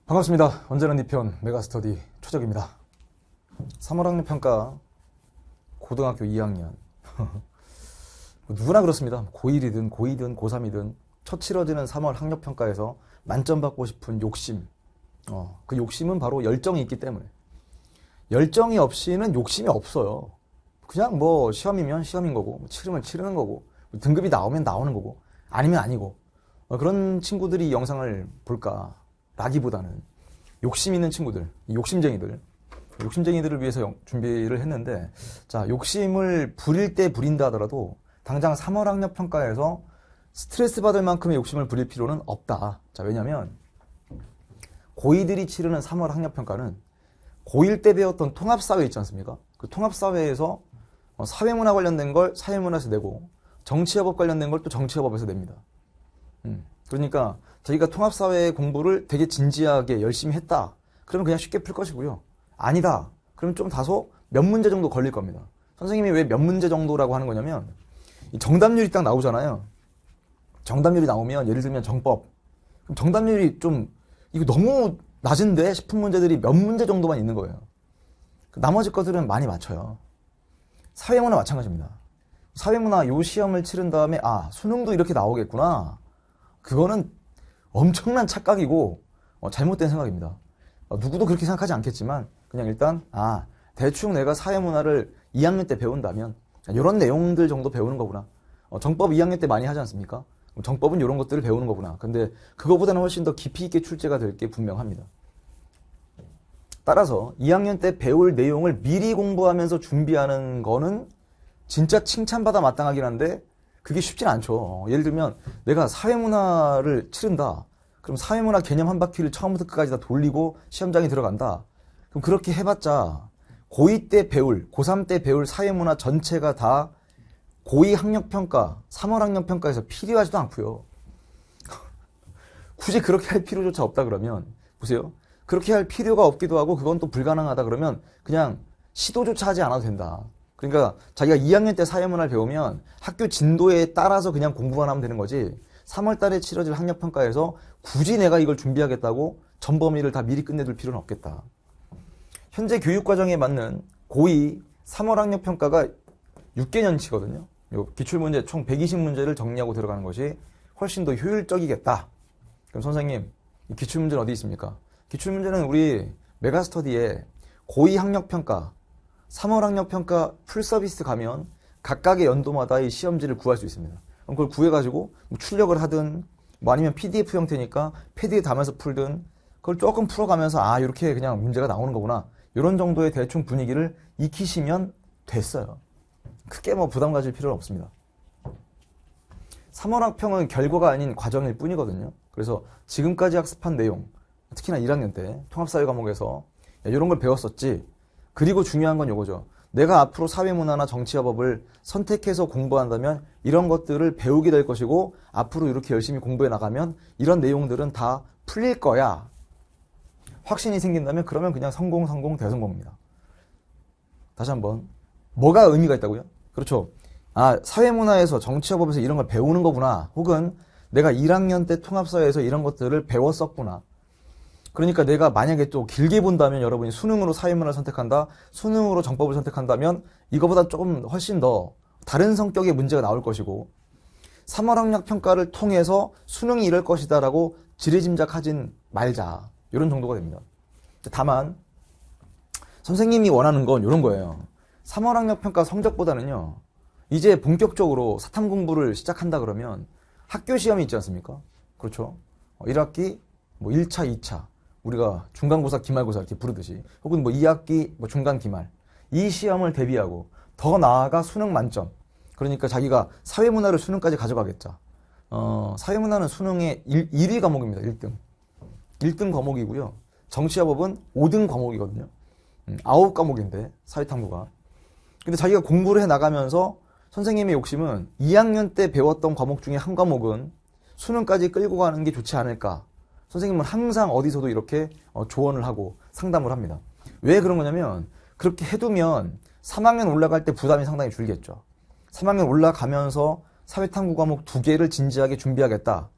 반갑습니다. 언제나 네 편 메가스터디 최적입니다. 3월 학력평가 고등학교 2학년 누구나 그렇습니다. 고1이든 고2든 고3이든 첫 치러지는 3월 학력평가에서 만점 받고 싶은 욕심, 그 욕심은 바로 열정이 있기 때문에, 열정이 없이는 욕심이 없어요. 그냥 뭐 시험이면 시험인 거고, 치르면 치르는 거고, 등급이 나오면 나오는 거고, 아니면 아니고, 그런 친구들이 이 영상을 볼까 라기보다는 욕심 있는 친구들, 욕심쟁이들을 위해서 준비를 했는데, 자, 욕심을 부릴 때 부린다 하더라도 당장 3월 학력평가에서 스트레스 받을 만큼의 욕심을 부릴 필요는 없다. 자, 왜냐면 고2들이 치르는 3월 학력평가는 고1 때 배웠던 통합사회 있지 않습니까? 그 통합사회에서 사회문화 관련된 걸 사회문화에서 내고, 정치여법 관련된 걸 또 정치여법에서 냅니다. 그러니까 자기가 통합사회 공부를 되게 진지하게 열심히 했다. 그러면 그냥 쉽게 풀 것이고요. 아니다. 그러면 좀 다소 몇 문제 정도 걸릴 겁니다. 선생님이 왜 몇 문제 정도라고 하는 거냐면, 이 정답률이 딱 나오잖아요. 정답률이 나오면 예를 들면 정법. 그럼 정답률이 좀 이거 너무 낮은데 싶은 문제들이 몇 문제 정도만 있는 거예요. 나머지 것들은 많이 맞춰요. 사회문화 마찬가지입니다. 사회문화 요 시험을 치른 다음에 수능도 이렇게 나오겠구나. 그거는 엄청난 착각이고 잘못된 생각입니다. 누구도 그렇게 생각하지 않겠지만 그냥 일단 대충 내가 사회문화를 2학년 때 배운다면 이런 내용들 정도 배우는 거구나. 정법 2학년 때 많이 하지 않습니까? 정법은 이런 것들을 배우는 거구나. 근데 그거보다는 훨씬 더 깊이 있게 출제가 될 게 분명합니다. 따라서 2학년 때 배울 내용을 미리 공부하면서 준비하는 거는 진짜 칭찬받아 마땅하긴 한데 그게 쉽진 않죠. 예를 들면 내가 사회문화를 치른다. 그럼 사회문화 개념 한 바퀴를 처음부터 끝까지 다 돌리고 시험장에 들어간다. 그럼 그렇게 해봤자 고2 때 배울, 고3 때 배울 사회문화 전체가 다 고2 학력평가, 3월 학력평가에서 필요하지도 않고요. 굳이 그렇게 할 필요조차 없다 그러면, 보세요. 그렇게 할 필요가 없기도 하고 그건 또 불가능하다 그러면 그냥 시도조차 하지 않아도 된다. 그러니까 자기가 2학년 때 사회문화를 배우면 학교 진도에 따라서 그냥 공부만 하면 되는 거지, 3월 달에 치러질 학력평가에서 굳이 내가 이걸 준비하겠다고 전 범위를 다 미리 끝내둘 필요는 없겠다. 현재 교육과정에 맞는 고2 3월 학력평가가 6개년치거든요. 기출문제 총 120문제를 정리하고 들어가는 것이 훨씬 더 효율적이겠다. 그럼 선생님, 이 기출문제는 어디 있습니까? 기출문제는 우리 메가스터디에 고2 학력평가, 3월 학력평가 풀서비스 가면 각각의 연도마다 이 시험지를 구할 수 있습니다. 그럼 그걸 구해가지고 출력을 하든 아니면 PDF 형태니까 패드에 담아서 풀든 그걸 조금 풀어가면서 이렇게 그냥 문제가 나오는 거구나. 이런 정도의 대충 분위기를 익히시면 됐어요. 크게 부담 가질 필요는 없습니다. 3월 학평은 결과가 아닌 과정일 뿐이거든요. 그래서 지금까지 학습한 내용, 특히나 1학년 때 통합사회 과목에서 이런 걸 배웠었지. 그리고 중요한 건 이거죠. 내가 앞으로 사회문화나 정치여법을 선택해서 공부한다면 이런 것들을 배우게 될 것이고, 앞으로 이렇게 열심히 공부해 나가면 이런 내용들은 다 풀릴 거야. 확신이 생긴다면 그러면 그냥 성공, 대성공입니다. 다시 한번, 뭐가 의미가 있다고요? 그렇죠. 사회문화에서 정치여법에서 이런 걸 배우는 거구나. 혹은 내가 1학년 때 통합사회에서 이런 것들을 배웠었구나. 그러니까 내가 만약에 또 길게 본다면 여러분이 수능으로 사회문화를 선택한다, 수능으로 정법을 선택한다면 이거보다 조금 훨씬 더 다른 성격의 문제가 나올 것이고, 3월 학력평가를 통해서 수능이 이럴 것이다 라고 지레짐작하진 말자. 이런 정도가 됩니다. 다만 선생님이 원하는 건 이런 거예요. 3월 학력평가 성적보다는요, 이제 본격적으로 사탐 공부를 시작한다 그러면 학교 시험이 있지 않습니까? 그렇죠. 1학기 1차, 2차, 우리가 중간고사, 기말고사 이렇게 부르듯이, 혹은 2학기 중간, 기말, 이 시험을 대비하고 더 나아가 수능 만점. 그러니까 자기가 사회문화를 수능까지 가져가겠자. 사회문화는 수능의 1위 과목입니다. 1등 과목이고요. 정치여법은 5등 과목이거든요. 9과목인데 사회탐구가. 근데 자기가 공부를 해 나가면서 선생님의 욕심은 2학년 때 배웠던 과목 중에 한 과목은 수능까지 끌고 가는 게 좋지 않을까. 선생님은 항상 어디서도 이렇게 조언을 하고 상담을 합니다. 왜 그런 거냐면, 그렇게 해두면 3학년 올라갈 때 부담이 상당히 줄겠죠. 3학년 올라가면서 사회탐구 과목 2개를 진지하게 준비하겠다.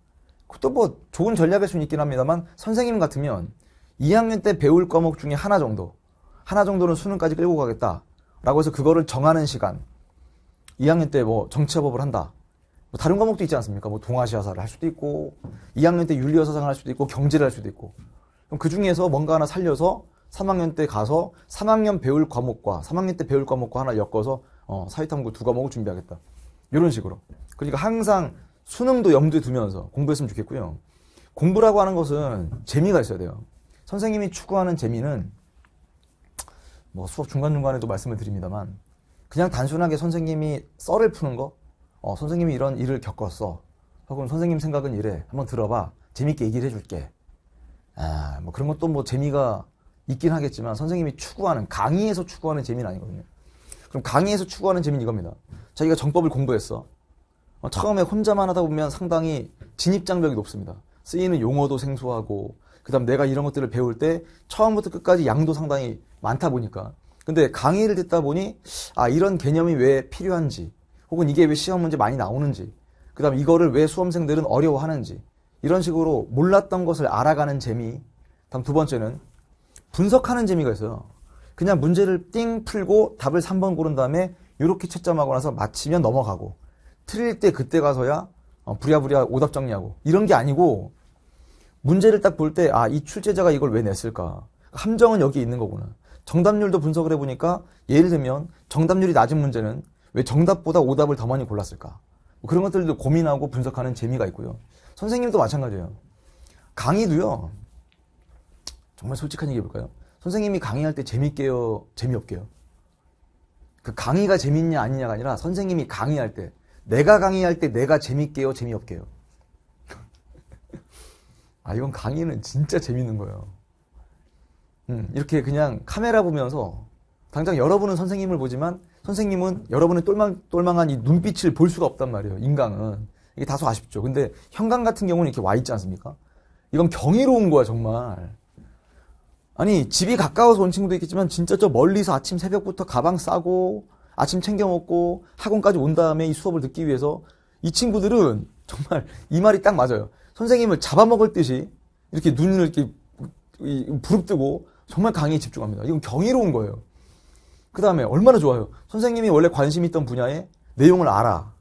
그것도 좋은 전략일 수는 있긴 합니다만, 선생님 같으면 2학년 때 배울 과목 중에 하나 정도는 수능까지 끌고 가겠다. 라고 해서 그거를 정하는 시간. 2학년 때 뭐 정치화법을 한다. 뭐 다른 과목도 있지 않습니까? 뭐 동아시아사를 할 수도 있고, 2학년 때 윤리여사상을 할 수도 있고, 경제를 할 수도 있고. 그럼 그 중에서 뭔가 하나 살려서 3학년 때 가서 3학년 배울 과목과 3학년 때 배울 과목과 하나 엮어서 사회탐구 2과목을 준비하겠다. 이런 식으로. 그러니까 항상 수능도 염두에 두면서 공부했으면 좋겠고요. 공부라고 하는 것은 재미가 있어야 돼요. 선생님이 추구하는 재미는 뭐 수업 중간중간에도 말씀을 드립니다만 그냥 단순하게 선생님이 썰을 푸는 거, 선생님이 이런 일을 겪었어. 혹은 선생님 생각은 이래. 한번 들어봐. 재밌게 얘기를 해줄게. 뭐 그런 것도 뭐 재미가 있긴 하겠지만 선생님이 추구하는, 강의에서 추구하는 재미는 아니거든요. 그럼 강의에서 추구하는 재미는 이겁니다. 자기가 정법을 공부했어. 처음에 혼자만 하다 보면 상당히 진입장벽이 높습니다. 쓰이는 용어도 생소하고, 그 다음 내가 이런 것들을 배울 때 처음부터 끝까지 양도 상당히 많다 보니까. 근데 강의를 듣다 보니, 이런 개념이 왜 필요한지, 혹은 이게 왜 시험 문제 많이 나오는지, 그 다음 이거를 왜 수험생들은 어려워하는지, 이런 식으로 몰랐던 것을 알아가는 재미. 다음 두 번째는 분석하는 재미가 있어요. 그냥 문제를 띵 풀고 답을 3번 고른 다음에 이렇게 채점하고 나서 맞히면 넘어가고, 틀릴 때 그때 가서야 부랴부랴 오답 정리하고, 이런 게 아니고 문제를 딱 볼 때 이 출제자가 이걸 왜 냈을까, 함정은 여기 있는 거구나. 정답률도 분석을 해보니까 예를 들면 정답률이 낮은 문제는 왜 정답보다 오답을 더 많이 골랐을까, 뭐 그런 것들도 고민하고 분석하는 재미가 있고요. 선생님도 마찬가지예요. 강의도요. 정말 솔직한 얘기 해볼까요? 선생님이 강의할 때 재밌게요, 재미없게요? 그 강의가 재밌냐 아니냐가 아니라 선생님이 강의할 때, 내가 강의할 때 내가 재밌게요, 재미없게요? 이건 강의는 진짜 재밌는 거예요. 이렇게 그냥 카메라 보면서 당장 여러분은 선생님을 보지만 선생님은 여러분의 똘망한 이 눈빛을 볼 수가 없단 말이에요. 인강은. 이게 다소 아쉽죠. 근데 현강 같은 경우는 이렇게 와 있지 않습니까? 이건 경이로운 거야, 정말. 아니, 집이 가까워서 온 친구도 있겠지만 진짜 저 멀리서 아침 새벽부터 가방 싸고 아침 챙겨 먹고 학원까지 온 다음에 이 수업을 듣기 위해서, 이 친구들은 정말 이 말이 딱 맞아요. 선생님을 잡아먹을 듯이 이렇게 눈을 이렇게 부릅뜨고 정말 강의에 집중합니다. 이건 경이로운 거예요. 그 다음에 얼마나 좋아요. 선생님이 원래 관심 있던 분야의 내용을 알아.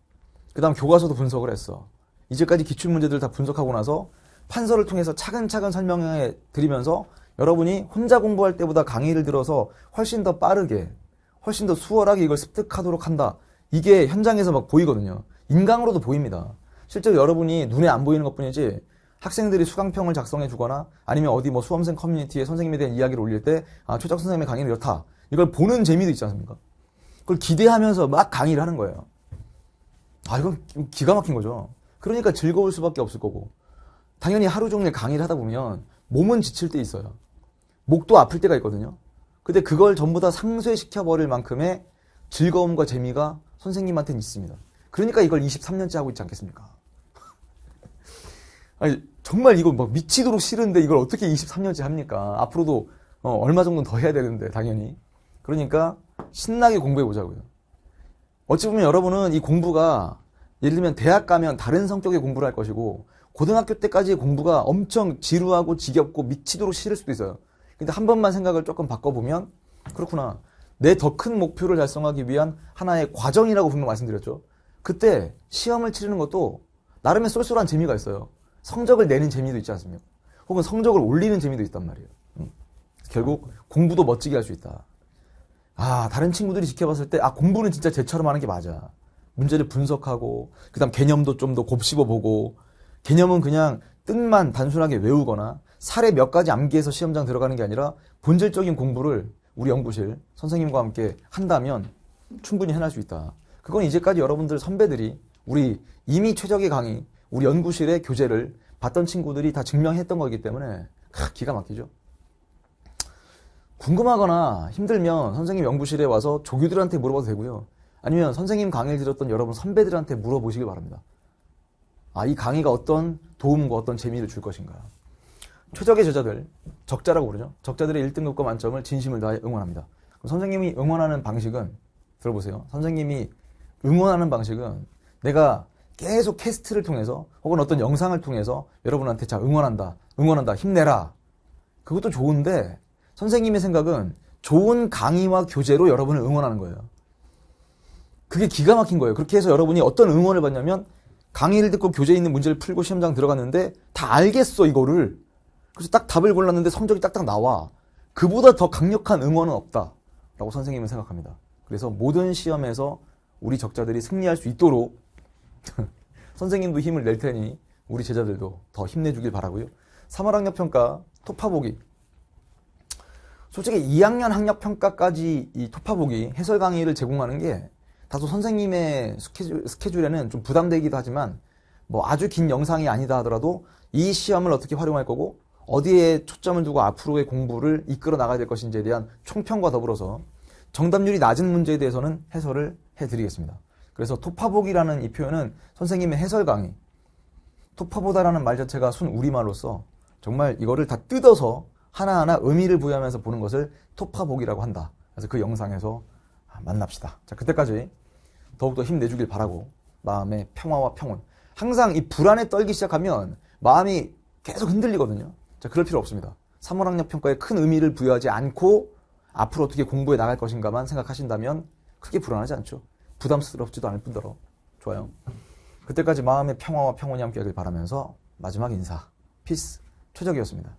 그 다음 교과서도 분석을 했어. 이제까지 기출문제들 다 분석하고 나서 판서를 통해서 차근차근 설명해 드리면서 여러분이 혼자 공부할 때보다 강의를 들어서 훨씬 더 빠르게, 훨씬 더 수월하게 이걸 습득하도록 한다. 이게 현장에서 막 보이거든요. 인강으로도 보입니다. 실제로 여러분이 눈에 안 보이는 것뿐이지 학생들이 수강평을 작성해 주거나 아니면 어디 뭐 수험생 커뮤니티에 선생님에 대한 이야기를 올릴 때 최적 선생님의 강의는 이렇다. 이걸 보는 재미도 있지 않습니까? 그걸 기대하면서 막 강의를 하는 거예요. 이건 기가 막힌 거죠. 그러니까 즐거울 수밖에 없을 거고. 당연히 하루 종일 강의를 하다 보면 몸은 지칠 때 있어요. 목도 아플 때가 있거든요. 근데 그걸 전부 다 상쇄시켜버릴 만큼의 즐거움과 재미가 선생님한테는 있습니다. 그러니까 이걸 23년째 하고 있지 않겠습니까? 아니, 정말 이거 막 미치도록 싫은데 이걸 어떻게 23년째 합니까? 앞으로도 얼마 정도는 더 해야 되는데, 당연히. 그러니까 신나게 공부해 보자고요. 어찌 보면 여러분은 이 공부가 예를 들면 대학 가면 다른 성격의 공부를 할 것이고 고등학교 때까지의 공부가 엄청 지루하고 지겹고 미치도록 싫을 수도 있어요. 근데 한 번만 생각을 조금 바꿔보면, 그렇구나, 내 더 큰 목표를 달성하기 위한 하나의 과정이라고 분명 말씀드렸죠. 그때 시험을 치르는 것도 나름의 쏠쏠한 재미가 있어요. 성적을 내는 재미도 있지 않습니까? 혹은 성적을 올리는 재미도 있단 말이에요. 결국 공부도 멋지게 할 수 있다. 다른 친구들이 지켜봤을 때 공부는 진짜 쟤처럼 하는 게 맞아. 문제를 분석하고 그 다음 개념도 좀 더 곱씹어보고, 개념은 그냥 뜻만 단순하게 외우거나 사례 몇 가지 암기해서 시험장 들어가는 게 아니라 본질적인 공부를 우리 연구실 선생님과 함께 한다면 충분히 해낼 수 있다. 그건 이제까지 여러분들 선배들이, 우리 이미 최적의 강의, 우리 연구실의 교재를 봤던 친구들이 다 증명했던 거기 때문에 기가 막히죠. 궁금하거나 힘들면 선생님 연구실에 와서 조교들한테 물어봐도 되고요. 아니면 선생님 강의를 들었던 여러분 선배들한테 물어보시길 바랍니다. 이 강의가 어떤 도움과 어떤 재미를 줄 것인가. 최적의 제자들, 적자라고 부르죠. 적자들의 1등급과 만점을 진심을 다해 응원합니다. 그럼 선생님이 응원하는 방식은, 들어보세요. 선생님이 응원하는 방식은 내가 계속 캐스트를 통해서 혹은 어떤 영상을 통해서 여러분한테 응원한다, 응원한다, 힘내라, 그것도 좋은데 선생님의 생각은 좋은 강의와 교재로 여러분을 응원하는 거예요. 그게 기가 막힌 거예요. 그렇게 해서 여러분이 어떤 응원을 받냐면 강의를 듣고 교재에 있는 문제를 풀고 시험장 들어갔는데 다 알겠어 이거를. 그래서 딱 답을 골랐는데 성적이 딱딱 나와. 그보다 더 강력한 응원은 없다 라고 선생님은 생각합니다. 그래서 모든 시험에서 우리 적자들이 승리할 수 있도록 선생님도 힘을 낼 테니 우리 제자들도 더 힘내주길 바라고요. 3월 학력평가 토파보기. 솔직히 2학년 학력평가까지 이 토파보기 해설 강의를 제공하는 게 다소 선생님의 스케줄에는 좀 부담되기도 하지만 뭐 아주 긴 영상이 아니다 하더라도 이 시험을 어떻게 활용할 거고 어디에 초점을 두고 앞으로의 공부를 이끌어 나가야 될 것인지에 대한 총평과 더불어서 정답률이 낮은 문제에 대해서는 해설을 해드리겠습니다. 그래서 토파보기라는 이 표현은 선생님의 해설 강의, 토파보다라는 말 자체가 순 우리말로서 정말 이거를 다 뜯어서 하나하나 의미를 부여하면서 보는 것을 토파보기라고 한다. 그래서 그 영상에서 만납시다. 자, 그때까지 더욱더 힘내주길 바라고 마음의 평화와 평온. 항상 이 불안에 떨기 시작하면 마음이 계속 흔들리거든요. 자, 그럴 필요 없습니다. 3월 학력평가에 큰 의미를 부여하지 않고 앞으로 어떻게 공부해 나갈 것인가만 생각하신다면 크게 불안하지 않죠. 부담스럽지도 않을 뿐더러. 좋아요. 그때까지 마음의 평화와 평온이 함께하길 바라면서 마지막 인사. 피스. 최적이었습니다.